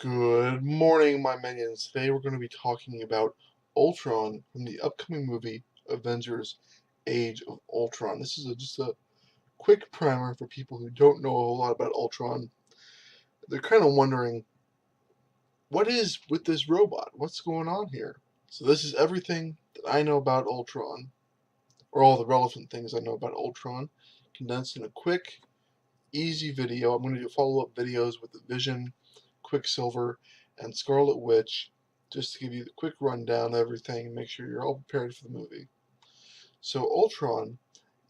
Good morning, my minions. Today we're going to be talking about Ultron from the upcoming movie Avengers Age of Ultron. This is just a quick primer for people who don't know a whole lot about Ultron. They're kind of wondering, what is with this robot? What's going on here? So this is everything that I know about Ultron, or all the relevant things I know about Ultron, condensed in a quick, easy video. I'm going to do follow-up videos with the Vision, Quicksilver, and Scarlet Witch, just to give you the quick rundown of everything and make sure you're all prepared for the movie. So Ultron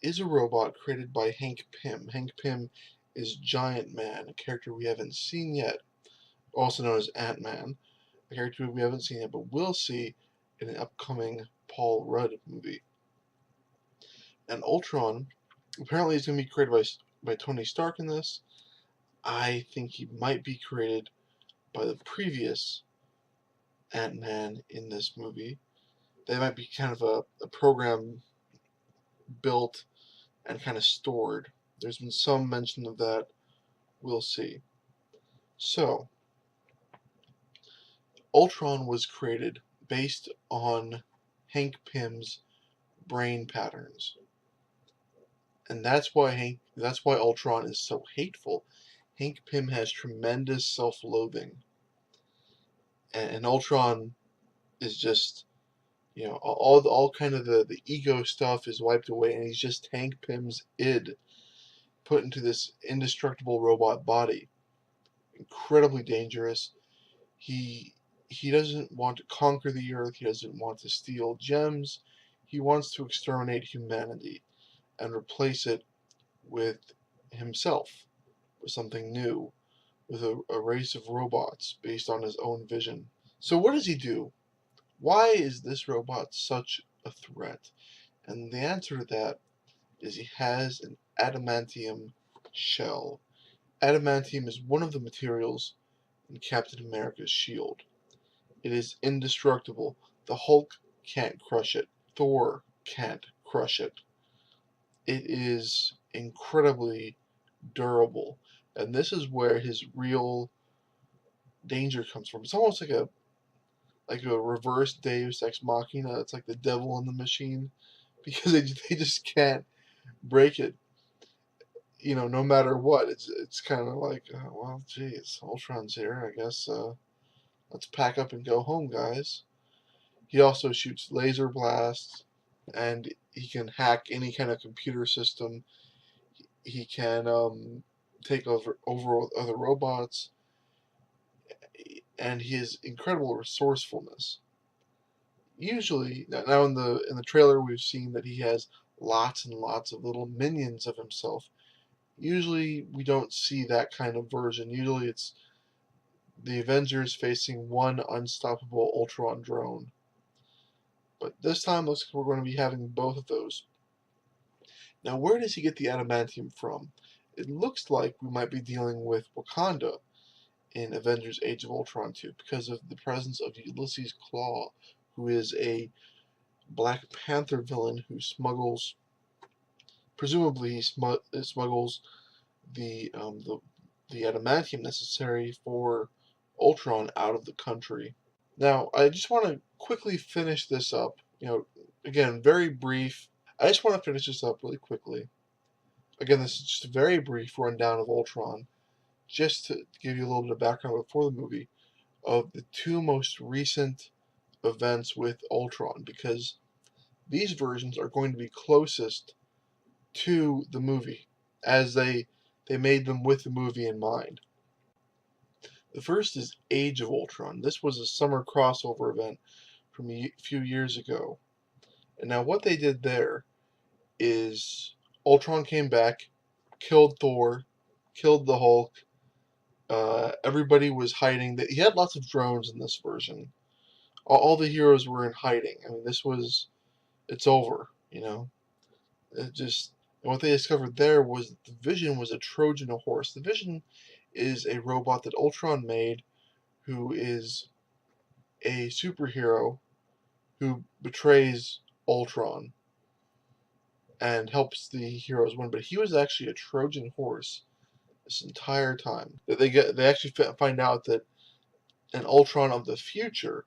is a robot created by Hank Pym. Hank Pym is Giant Man, a character we haven't seen yet, also known as Ant-Man, a character we haven't seen yet, but will see in an upcoming Paul Rudd movie. And Ultron apparently is going to be created by Tony Stark in this. I think he might be created by the previous Ant-Man in this movie. They might be kind of a program built and kind of stored. There's been some mention of that. We'll see. So, Ultron was created based on Hank Pym's brain patterns. And that's why Ultron is so hateful. Hank Pym has tremendous self-loathing. And Ultron is just, all kind of the ego stuff is wiped away, and he's just Hank Pym's id put into this indestructible robot body. Incredibly dangerous. He he doesn't want to conquer the earth. He doesn't want to steal gems. He wants to exterminate humanity and replace it with himself, with something new, with a race of robots based on his own vision. So what does he do? Why is this robot such a threat? And the answer to that is he has an adamantium shell. Adamantium is one of the materials in Captain America's shield. It is indestructible. The Hulk can't crush it. Thor can't crush it. It is incredibly durable. And this is where his real danger comes from. It's almost like a reverse Deus Ex Machina. It's like the devil in the machine, because they just can't break it. No matter what. It's kind of like, well, geez, Ultron's here. I guess let's pack up and go home, guys. He also shoots laser blasts, and he can hack any kind of computer system. He can take over other robots, and his incredible resourcefulness. Usually, now in the trailer, we've seen that he has lots and lots of little minions of himself. Usually, we don't see that kind of version. Usually, it's the Avengers facing one unstoppable Ultron drone. But this time, looks like we're going to be having both of those. Now, where does he get the adamantium from? It looks like we might be dealing with Wakanda in Avengers Age of Ultron 2, because of the presence of Ulysses Claw, who is a Black Panther villain who smuggles, presumably he smuggles the adamantium necessary for Ultron out of the country. Now, I just want to quickly finish this up. Again, very brief. I just want to finish this up really quickly. Again, this is just a very brief rundown of Ultron, just to give you a little bit of background before the movie of the two most recent events with Ultron, because these versions are going to be closest to the movie, as they made them with the movie in mind. The first is Age of Ultron. This was a summer crossover event from a few years ago. And now what they did there is Ultron came back, killed Thor, killed the Hulk. Everybody was hiding. He had lots of drones in this version. All the heroes were in hiding. I mean, it's over, It just, and what they discovered there was the Vision was a Trojan horse. The Vision is a robot that Ultron made, who is a superhero who betrays Ultron and helps the heroes win. But he was actually a Trojan horse this entire time. They actually find out that And Ultron of the future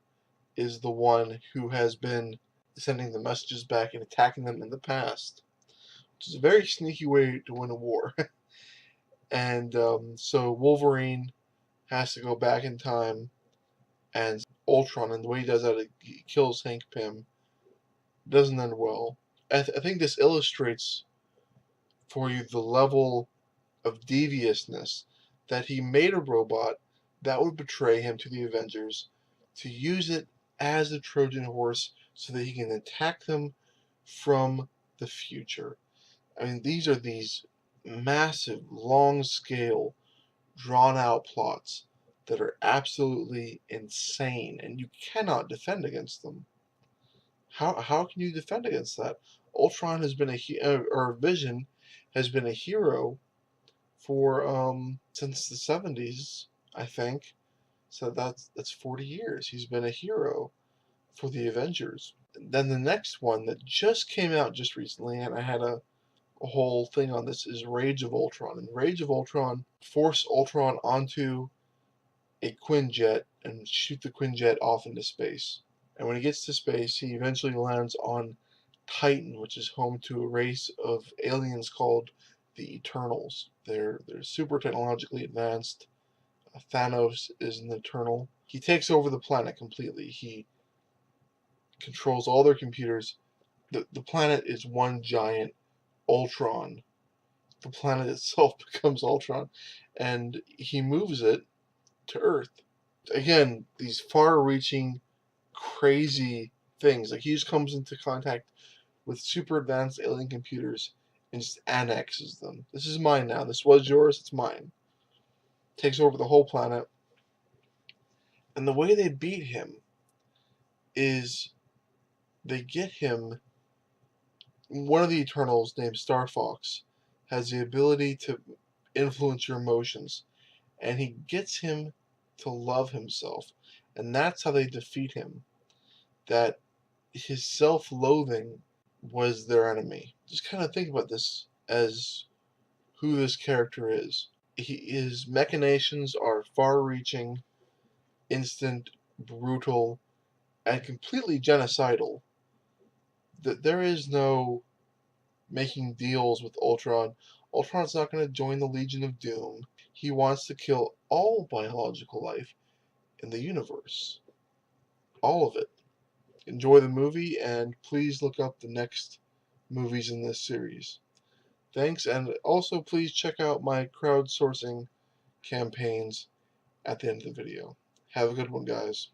is the one who has been sending the messages back and attacking them in the past, which is a very sneaky way to win a war. And so Wolverine has to go back in time and Ultron, and the way he does that, he kills Hank Pym. Doesn't end well. I think this illustrates for you the level of deviousness that he made a robot that would betray him to the Avengers, to use it as a Trojan horse so that he can attack them from the future. I mean, these massive, long-scale, drawn-out plots that are absolutely insane, and you cannot defend against them. How can you defend against that? Ultron has been or Vision has been a hero for since the 70s, I think. So that's 40 years. He's been a hero for the Avengers. Then the next one that just came out just recently, and I had a whole thing on this, is Rage of Ultron. And Rage of Ultron forced Ultron onto a Quinjet and shoot the Quinjet off into space. And when he gets to space, he eventually lands on Titan, which is home to a race of aliens called the Eternals. They're super technologically advanced. Thanos is an Eternal. He takes over the planet completely. He controls all their computers. The planet is one giant Ultron. The planet itself becomes Ultron, and he moves it to Earth. Again, these far-reaching, crazy things. Like, he just comes into contact with super advanced alien computers and just annexes them. This is mine now. This was yours, it's mine. Takes over the whole planet. And the way they beat him is they get him. One of the Eternals, named Star Fox, has the ability to influence your emotions, and he gets him to love himself. And that's how they defeat him. That his self-loathing was their enemy. Just kind of think about this as who this character is. His machinations are far-reaching, instant, brutal, and completely genocidal. That there is no making deals with Ultron. Ultron's not going to join the Legion of Doom. He wants to kill all biological life in the universe. All of it. Enjoy the movie, and please look up the next movies in this series. Thanks, and also please check out my crowdsourcing campaigns at the end of the video. Have a good one, guys.